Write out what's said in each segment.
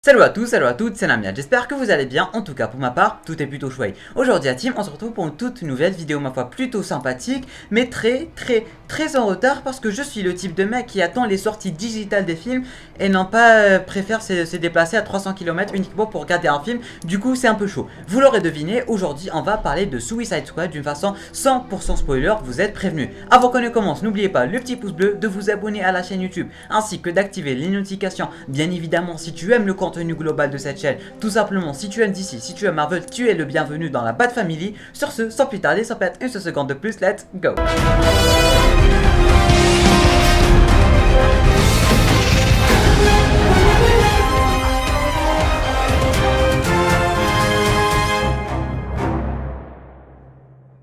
Salut à tous, salut à toutes, c'est Namia, j'espère que vous allez bien, en tout cas pour ma part, tout est plutôt chouette. Aujourd'hui à Team, on se retrouve pour une toute nouvelle vidéo, ma foi plutôt sympathique, mais très en retard parce que je suis le type de mec qui attend les sorties digitales des films et non pas préfère se déplacer à 300 km uniquement pour regarder un film, du coup c'est un peu chaud. Vous l'aurez deviné, aujourd'hui on va parler de Suicide Squad d'une façon 100% spoiler, vous êtes prévenus. Avant qu'on ne commence, n'oubliez pas le petit pouce bleu, de vous abonner à la chaîne YouTube, ainsi que d'activer les notifications, bien évidemment si tu aimes le contenu global de cette chaîne, tout simplement si tu aimes DC, si tu aimes Marvel, tu es le bienvenu dans la Bat Family. Sur ce, sans plus tarder, sans perdre une seule seconde de plus, let's go.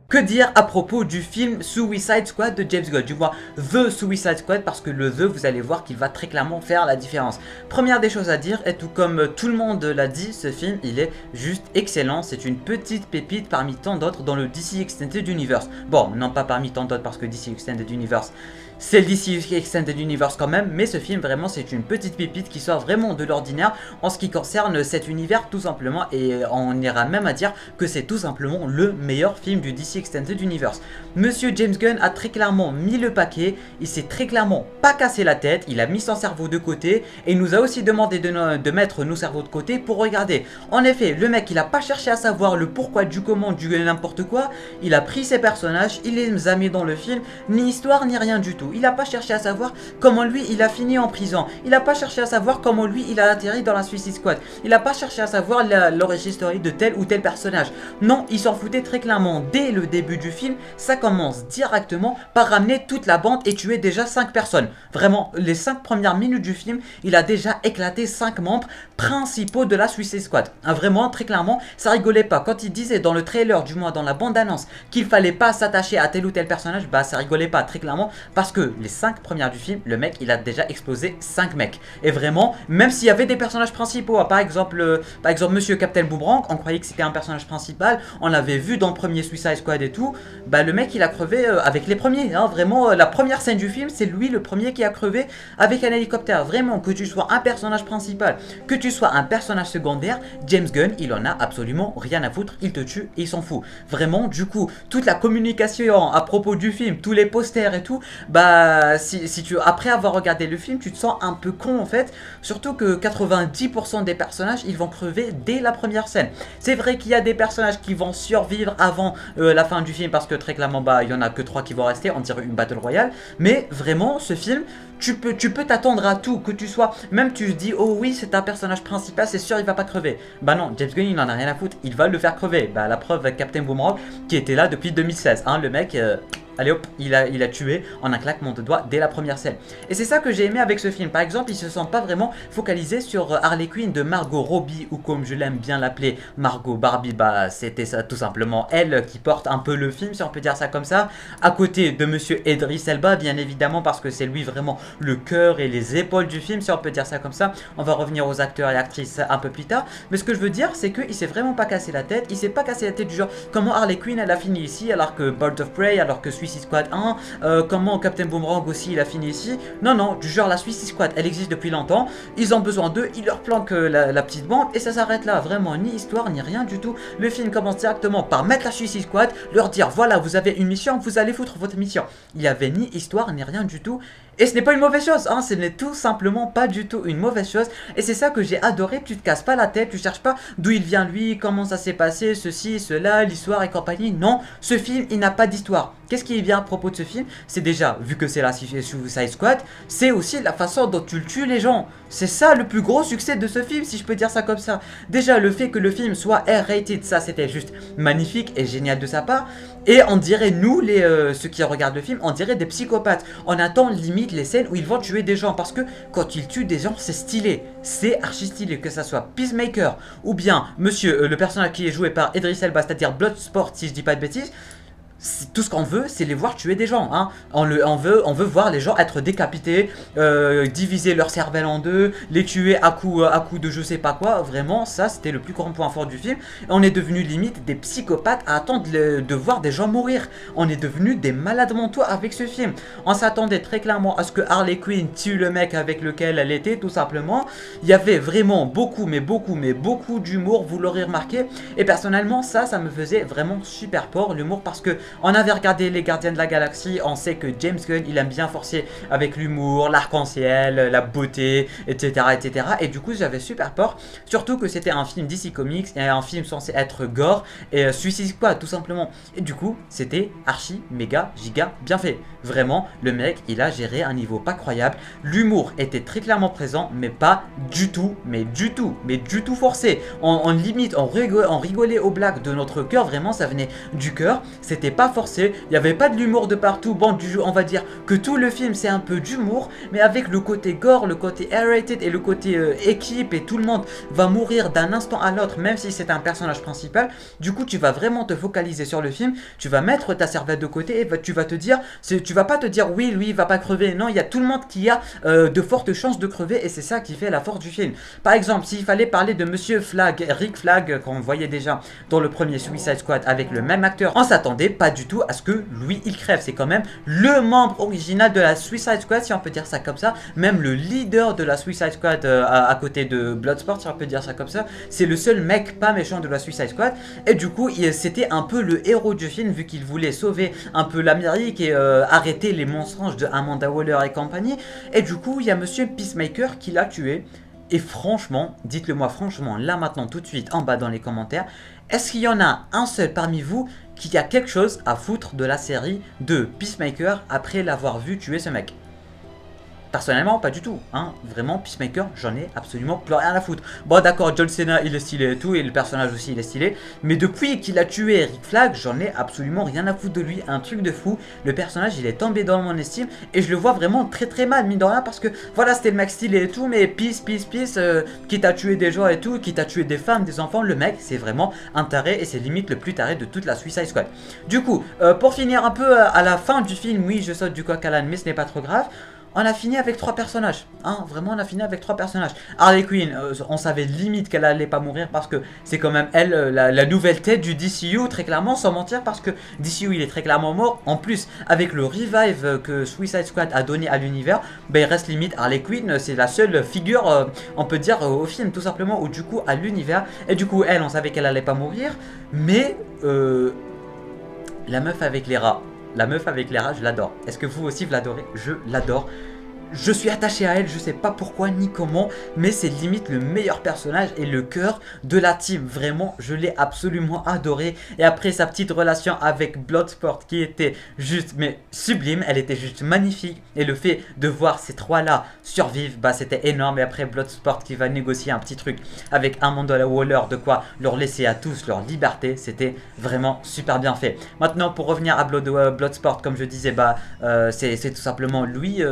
Que dire à propos du film Suicide Squad de James Gunn, du moins The Suicide Squad, parce que le The, vous allez voir qu'il va très clairement faire la différence. Première des choses à dire, et tout comme tout le monde l'a dit, ce film il est juste excellent, c'est une petite pépite parmi tant d'autres dans le DC Extended Universe. Bon, non pas parmi tant d'autres parce que DC Extended Universe, c'est le DC Extended Universe quand même, mais ce film vraiment c'est une petite pépite qui sort vraiment de l'ordinaire en ce qui concerne cet univers tout simplement, et on ira même à dire que c'est tout simplement le meilleur film du DC Extended Universe. Monsieur James Gunn a très clairement mis le paquet, il s'est très clairement pas cassé la tête, il a mis son cerveau de côté et il nous a aussi demandé de mettre nos cerveaux de côté pour regarder. En effet, le mec il a pas cherché à savoir le pourquoi du comment du n'importe quoi, il a pris ses personnages, il les a mis dans le film, ni histoire ni rien du tout. Il a pas cherché à savoir comment lui il a fini en prison, il a pas cherché à savoir comment lui il a atterri dans la Suicide Squad, il a pas cherché à savoir l'origine historique de tel ou tel personnage. Non, il s'en foutait très clairement. Dès le début du film, ça commence directement par ramener toute la bande et tuer déjà 5 personnes. Vraiment, les 5 premières minutes du film, il a déjà éclaté 5 membres principaux de la Suicide Squad. Vraiment, très clairement, ça rigolait pas. Quand il disait dans le trailer, du moins dans la bande-annonce, qu'il fallait pas s'attacher à tel ou tel personnage, bah ça rigolait pas très clairement parce que les 5 premières du film, le mec, il a déjà explosé 5 mecs. Et vraiment, même s'il y avait des personnages principaux, par exemple Monsieur Captain Boomerang, on croyait que c'était un personnage principal, on l'avait vu dans le premier Suicide Squad et tout, bah le mec il a crevé avec les premiers, hein, vraiment la première scène du film c'est lui le premier qui a crevé avec un hélicoptère. Vraiment, que tu sois un personnage principal, que tu sois un personnage secondaire, James Gunn il en a absolument rien à foutre, il te tue et il s'en fout. Vraiment, du coup, toute la communication à propos du film, tous les posters et tout, bah si tu, après avoir regardé le film, tu te sens un peu con en fait, surtout que 90% des personnages ils vont crever dès la première scène. C'est vrai qu'il y a des personnages qui vont survivre avant la fin du film parce que très clairement bah il y en a que 3 qui vont rester, on dirait une battle royale, mais vraiment ce film tu peux t'attendre à tout, que tu sois, même tu te dis oh oui c'est un personnage principal, c'est sûr il va pas crever. Bah non, James Gunn il en a rien à foutre, il va le faire crever. Bah la preuve avec Captain Boomerang qui était là depuis 2016, hein, le mec allez hop, il a tué en un claquement de doigts dès la première scène. Et c'est ça que j'ai aimé avec ce film. Par exemple, il se sent pas vraiment focalisé sur Harley Quinn de Margot Robbie, ou comme je l'aime bien l'appeler, Margot Barbie. Bah c'était ça tout simplement elle qui porte un peu le film, si on peut dire ça comme ça, à côté de Monsieur Idris Elba, bien évidemment, parce que c'est lui vraiment le cœur et les épaules du film, si on peut dire ça comme ça. On va revenir aux acteurs et actrices un peu plus tard, mais ce que je veux dire c'est qu'il s'est vraiment pas cassé la tête. Il s'est pas cassé la tête du genre comment Harley Quinn elle a fini ici alors que Birds of Prey, alors que Suicide Squad 1, comment Captain Boomerang aussi il a fini ici. Non, du genre la Suicide Squad elle existe depuis longtemps, ils ont besoin d'eux, ils leur planquent la petite bande et ça s'arrête là. Vraiment ni histoire ni rien du tout. Le film commence directement par mettre la Suicide Squad, leur dire voilà vous avez une mission, vous allez foutre votre mission. Il n'y avait ni histoire ni rien du tout. Et ce n'est pas une mauvaise chose, hein, ce n'est tout simplement pas du tout une mauvaise chose. Et c'est ça que j'ai adoré, tu te casses pas la tête, tu cherches pas d'où il vient lui, comment ça s'est passé, ceci, cela, l'histoire et compagnie. Non, ce film il n'a pas d'histoire. Qu'est-ce qui est bien à propos de ce film? C'est déjà, vu que c'est la Suicide Squad, c'est aussi la façon dont tu le tues les gens. C'est ça le plus gros succès de ce film, si je peux dire ça comme ça. Déjà le fait que le film soit R-rated, ça c'était juste magnifique et génial de sa part. Et on dirait nous, ceux qui regardent le film, on dirait des psychopathes. On attend limite les scènes où ils vont tuer des gens, parce que quand ils tuent des gens c'est stylé, c'est archi stylé, que ça soit Peacemaker ou bien monsieur le personnage qui est joué par Idris Elba, c'est à dire Bloodsport si je dis pas de bêtises. tout ce qu'on veut, c'est les voir tuer des gens. Hein. On veut voir les gens être décapités, diviser leur cervelle en deux, les tuer à coup de je sais pas quoi. Vraiment, ça, c'était le plus grand point fort du film. Et on est devenu limite des psychopathes à attendre de voir des gens mourir. On est devenu des malades mentaux avec ce film. On s'attendait très clairement à ce que Harley Quinn tue le mec avec lequel elle était, tout simplement. Il y avait vraiment beaucoup d'humour, vous l'aurez remarqué. Et personnellement, ça me faisait vraiment super peur, l'humour, parce que on avait regardé les Gardiens de la Galaxie, on sait que James Gunn, il aime bien forcer avec l'humour, l'arc-en-ciel, la beauté, etc., etc. Et du coup, j'avais super peur, surtout que c'était un film DC Comics et un film censé être gore et Suicide Squad, tout simplement. Et du coup, c'était archi, méga, giga bien fait. Vraiment, le mec, il a géré un niveau pas croyable. L'humour était très clairement présent, mais pas du tout, mais du tout forcé. On limite, on rigolait aux blagues de notre cœur, vraiment, ça venait du cœur. C'était pas forcé, il n'y avait pas de l'humour de partout. Bon, on va dire que tout le film, c'est un peu d'humour, mais avec le côté gore, le côté R-rated et le côté équipe, et tout le monde va mourir d'un instant à l'autre, même si c'est un personnage principal. Du coup, tu vas vraiment te focaliser sur le film, tu vas mettre ta cervelle de côté et tu vas te dire, tu vas pas te dire oui, lui, il va pas crever. Non, il y a tout le monde qui a de fortes chances de crever, et c'est ça qui fait la force du film. Par exemple, s'il fallait parler de Monsieur Flag, Rick Flag, qu'on voyait déjà dans le premier Suicide Squad avec le même acteur, on s'attendait pas du tout à ce que lui, il crève. C'est quand même le membre original de la Suicide Squad, si on peut dire ça comme ça. Même le leader de la Suicide Squad à côté de Bloodsport, si on peut dire ça comme ça. C'est le seul mec pas méchant de la Suicide Squad. Et du coup, c'était un peu le héros du film, vu qu'il voulait sauver un peu l'Amérique et arrêter les mensonges de Amanda Waller et compagnie. Et du coup, il y a Monsieur Peacemaker qui l'a tué. Et franchement, dites-le moi franchement, là maintenant, tout de suite, en bas dans les commentaires, est-ce qu'il y en a un seul parmi vous qui a quelque chose à foutre de la série de Peacemaker après l'avoir vu tuer ce mec? Personnellement, pas du tout, hein. Vraiment, Peacemaker, j'en ai absolument plus rien à foutre. Bon, d'accord, John Cena, il est stylé et tout, et le personnage aussi, il est stylé. Mais depuis qu'il a tué Rick Flag, j'en ai absolument rien à foutre de lui. Un truc de fou. Le personnage, il est tombé dans mon estime, et je le vois vraiment très mal, mine de rien, parce que voilà, c'était le mec stylé et tout, mais peace, qui t'a tué des gens et tout, qui t'a tué des femmes, des enfants. Le mec, c'est vraiment un taré, et c'est limite le plus taré de toute la Suicide Squad. Du coup, pour finir un peu à la fin du film, oui, je saute du coq à l'âne, mais ce n'est pas trop grave. On a fini avec 3 personnages, hein, vraiment on a fini avec 3 personnages. Harley Quinn, on savait limite qu'elle allait pas mourir parce que c'est quand même elle, la nouvelle tête du DCU, très clairement, sans mentir, parce que DCU il est très clairement mort. En plus, avec le revive que Suicide Squad a donné à l'univers, ben il reste limite Harley Quinn, c'est la seule figure, on peut dire, au film, tout simplement, ou du coup à l'univers. Et du coup, elle, on savait qu'elle allait pas mourir, mais la meuf avec les rats. La meuf avec les rats, je l'adore. Est-ce que vous aussi vous l'adorez? Je l'adore. Je suis attaché à elle, je sais pas pourquoi ni comment, mais c'est limite le meilleur personnage et le cœur de la team. Vraiment, je l'ai absolument adoré. Et après sa petite relation avec Bloodsport qui était juste mais sublime, elle était juste magnifique. Et le fait de voir ces trois-là survivre, bah c'était énorme. Et après Bloodsport qui va négocier un petit truc avec Amanda Waller, de quoi leur laisser à tous leur liberté, c'était vraiment super bien fait. Maintenant, pour revenir à Bloodsport, comme je disais, bah c'est tout simplement lui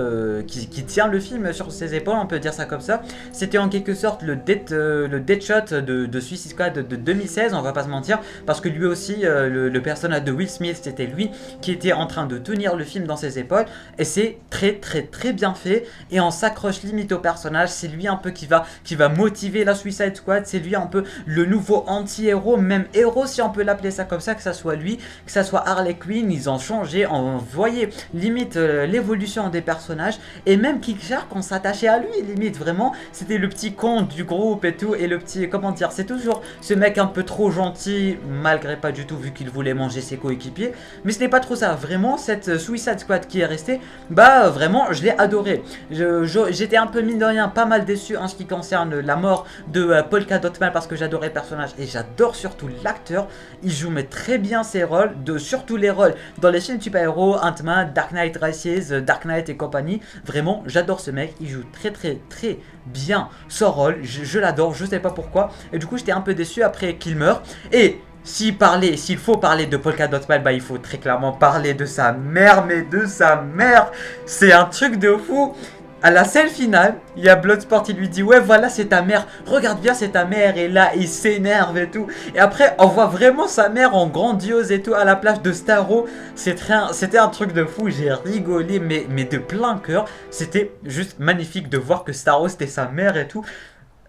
qui tient le film sur ses épaules, on peut dire ça comme ça. C'était en quelque sorte le Deadshot de Suicide Squad de 2016, on va pas se mentir, parce que lui aussi, le personnage de Will Smith, c'était lui qui était en train de tenir le film dans ses épaules, et c'est très bien fait, et on s'accroche limite au personnage. C'est lui un peu qui va motiver la Suicide Squad, c'est lui un peu le nouveau anti-héros, même héros si on peut l'appeler ça comme ça, que ça soit lui, que ça soit Harley Quinn. Ils ont changé, on voyait limite l'évolution des personnages, et même King Shark, on s'attachait à lui limite, vraiment c'était le petit con du groupe et tout, et le petit, comment dire, c'est toujours ce mec un peu trop gentil, malgré pas du tout, vu qu'il voulait manger ses coéquipiers, mais ce n'est pas trop ça. Vraiment, cette Suicide Squad qui est restée, bah vraiment je l'ai adoré. J'étais un peu mine de rien pas mal déçu en ce qui concerne la mort de Polka Dot Man, parce que j'adorais le personnage et j'adore surtout l'acteur. Il joue mais très bien ses rôles, surtout les rôles dans les films super-héros, Ant-Man, Dark Knight Rises, Dark Knight et compagnie. Vraiment, j'adore ce mec, il joue très bien son rôle, je l'adore, je sais pas pourquoi. Et du coup, j'étais un peu déçu après qu'il meure. Et s'il faut parler de Polka Dot Man, bah il faut très clairement parler de sa mère, mais de sa mère, c'est un truc de fou. À la scène finale, il y a Bloodsport, il lui dit ouais voilà c'est ta mère, regarde bien c'est ta mère, et là il s'énerve et tout. Et après on voit vraiment sa mère en grandiose et tout à la plage de Starro. C'était un truc de fou, j'ai rigolé mais de plein cœur. C'était juste magnifique de voir que Starro c'était sa mère et tout.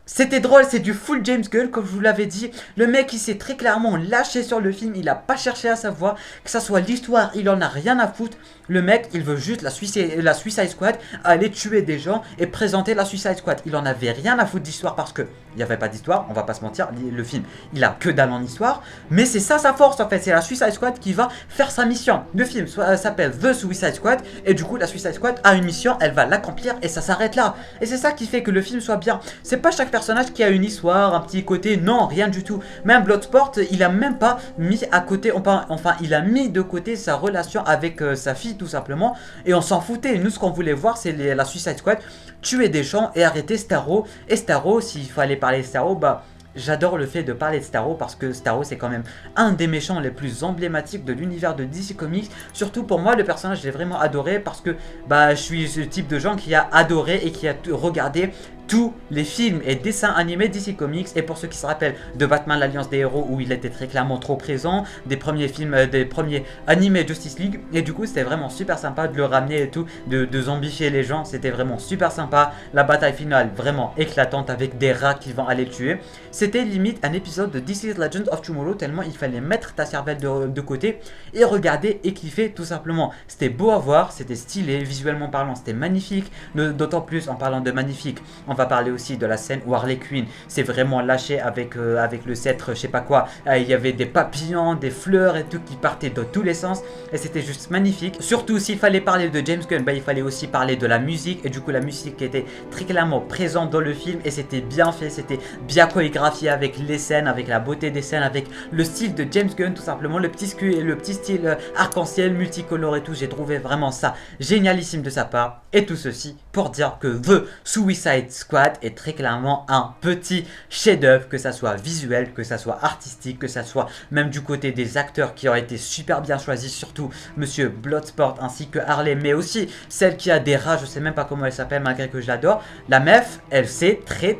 C'était drôle, c'est du full James Gunn, comme je vous l'avais dit. Le mec, il s'est très clairement lâché sur le film. Il a pas cherché à savoir. Que ça soit l'histoire, il en a rien à foutre. Le mec, il veut juste la Suicide Squad, aller tuer des gens et présenter la Suicide Squad. Il en avait rien à foutre d'histoire parce que il n'y avait pas d'histoire, on va pas se mentir. Le film, il a que dalle en histoire. Mais c'est ça sa force en fait. C'est la Suicide Squad qui va faire sa mission. Le film s'appelle The Suicide Squad. Et du coup, la Suicide Squad a une mission, elle va l'accomplir et ça s'arrête là. Et c'est ça qui fait que le film soit bien. C'est pas chaque personnage qui a une histoire, un petit côté, non, rien du tout. Même Bloodsport, il a même pas mis à côté, enfin, il a mis de côté sa relation avec sa fille tout simplement, et on s'en foutait. Nous, ce qu'on voulait voir, c'est la Suicide Squad tuer des gens et arrêter Starro. Et Starro, s'il fallait parler de Starro, bah j'adore le fait de parler de Starro parce que Starro c'est quand même un des méchants les plus emblématiques de l'univers de DC Comics. Surtout pour moi, le personnage, je l'ai vraiment adoré parce que bah je suis ce type de gens qui a adoré et qui a regardé tous les films et dessins animés DC Comics. Et pour ceux qui se rappellent de Batman l'Alliance des Héros, où il était très clairement trop présent, des premiers films, des premiers animés Justice League, et du coup c'était vraiment super sympa de le ramener et tout, de zombifier les gens, c'était vraiment super sympa. La bataille finale vraiment éclatante avec des rats qui vont aller le tuer. C'était limite un épisode de DC's Legends of Tomorrow, tellement il fallait mettre ta cervelle de côté et regarder et kiffer tout simplement. C'était beau à voir, c'était stylé, visuellement parlant c'était magnifique. D'autant plus en parlant de magnifique, on va parler aussi de la scène où Harley Quinn s'est vraiment lâché avec le sceptre, je sais pas quoi. Il y avait des papillons, des fleurs et tout qui partaient dans tous les sens et c'était juste magnifique. Surtout s'il fallait parler de James Gunn, bah, il fallait aussi parler de la musique, et du coup la musique était très clairement présente dans le film et c'était bien fait, c'était bien chorégraphié avec les scènes, avec la beauté des scènes, avec le style de James Gunn tout simplement, le petit style arc-en-ciel multicolore et tout. J'ai trouvé vraiment ça génialissime de sa part, et tout ceci pour dire que The Suicide Squad est très clairement un petit chef-d'œuvre, que ça soit visuel, que ça soit artistique, que ça soit même du côté des acteurs qui ont été super bien choisis, surtout Monsieur Bloodsport ainsi que Harley, mais aussi celle qui a des rats, je sais même pas comment elle s'appelle malgré que je l'adore. La meuf, elle sait très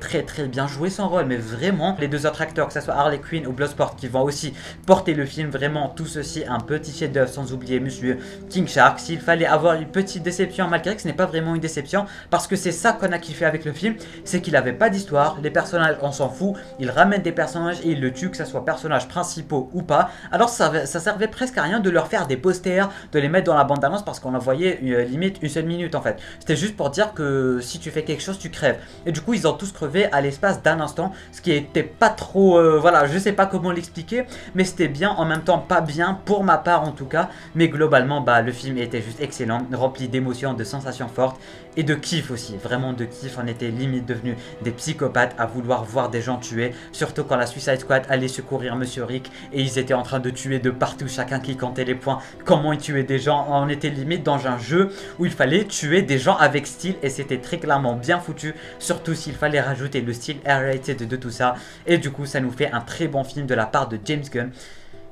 bien jouer son rôle, mais vraiment les deux autres acteurs, que ça soit Harley Quinn ou Bloodsport, qui vont aussi porter le film, vraiment tout ceci un petit chef-d'œuvre, sans oublier Monsieur King Shark. S'il fallait avoir une petite déception, malgré que ce n'est pas vraiment une déception, parce que c'est ça qu'on a kiffé avec le film, c'est qu'il n'avait pas d'histoire, les personnages on s'en fout, il ramène des personnages et il le tue, que ce soit personnages principaux ou pas. Alors ça servait presque à rien de leur faire des posters, de les mettre dans la bande-annonce, parce qu'on en voyait limite une seule minute en fait. C'était juste pour dire que si tu fais quelque chose tu crèves. Et du coup ils ont tous crevé à l'espace d'un instant, ce qui était pas trop, voilà, je sais pas comment l'expliquer, mais c'était bien, en même temps pas bien, pour ma part en tout cas. Mais globalement bah le film était juste excellent, rempli d'émotions, de sensations fortes et de kiff aussi, vraiment de kiff. On était limite devenus des psychopathes à vouloir voir des gens tués, surtout quand la Suicide Squad allait secourir Monsieur Rick et ils étaient en train de tuer de partout, chacun qui comptait les points, comment ils tuaient des gens. On était limite dans un jeu où il fallait tuer des gens avec style, et c'était très clairement bien foutu, surtout s'il fallait rajouter le style R-rated de tout ça. Et du coup ça nous fait un très bon film de la part de James Gunn.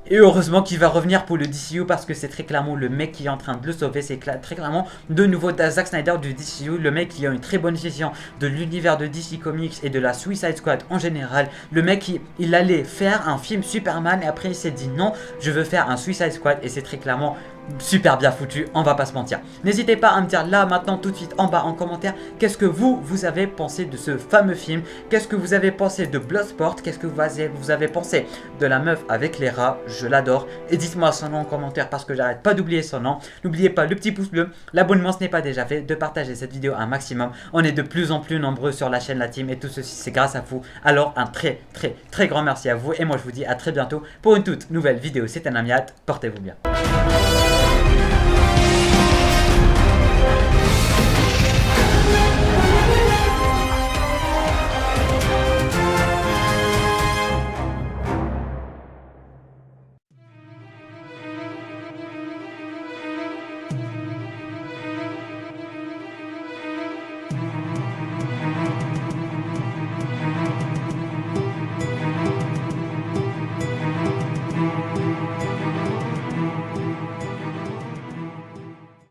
Et heureusement qu'il va revenir pour le DCU, parce que c'est très clairement le mec qui est en train de le sauver. C'est très clairement de nouveau Zack Snyder du DCU, le mec qui a une très bonne vision de l'univers de DC Comics et de la Suicide Squad en général. Le mec il allait faire un film Superman et après il s'est dit non, je veux faire un Suicide Squad, et c'est très clairement super bien foutu, on va pas se mentir. N'hésitez pas à me dire là maintenant tout de suite en bas en commentaire qu'est-ce que vous avez pensé de ce fameux film, qu'est-ce que vous avez pensé de Bloodsport, qu'est-ce que vous avez pensé de la meuf avec les rats, je l'adore, et dites-moi son nom en commentaire parce que j'arrête pas d'oublier son nom. N'oubliez pas le petit pouce bleu, l'abonnement ce n'est pas déjà fait, de partager cette vidéo un maximum. On est de plus en plus nombreux sur la chaîne La Team et tout ceci c'est grâce à vous, alors un très grand merci à vous, et moi je vous dis à très bientôt pour une toute nouvelle vidéo. C'était un Amiat, portez-vous bien.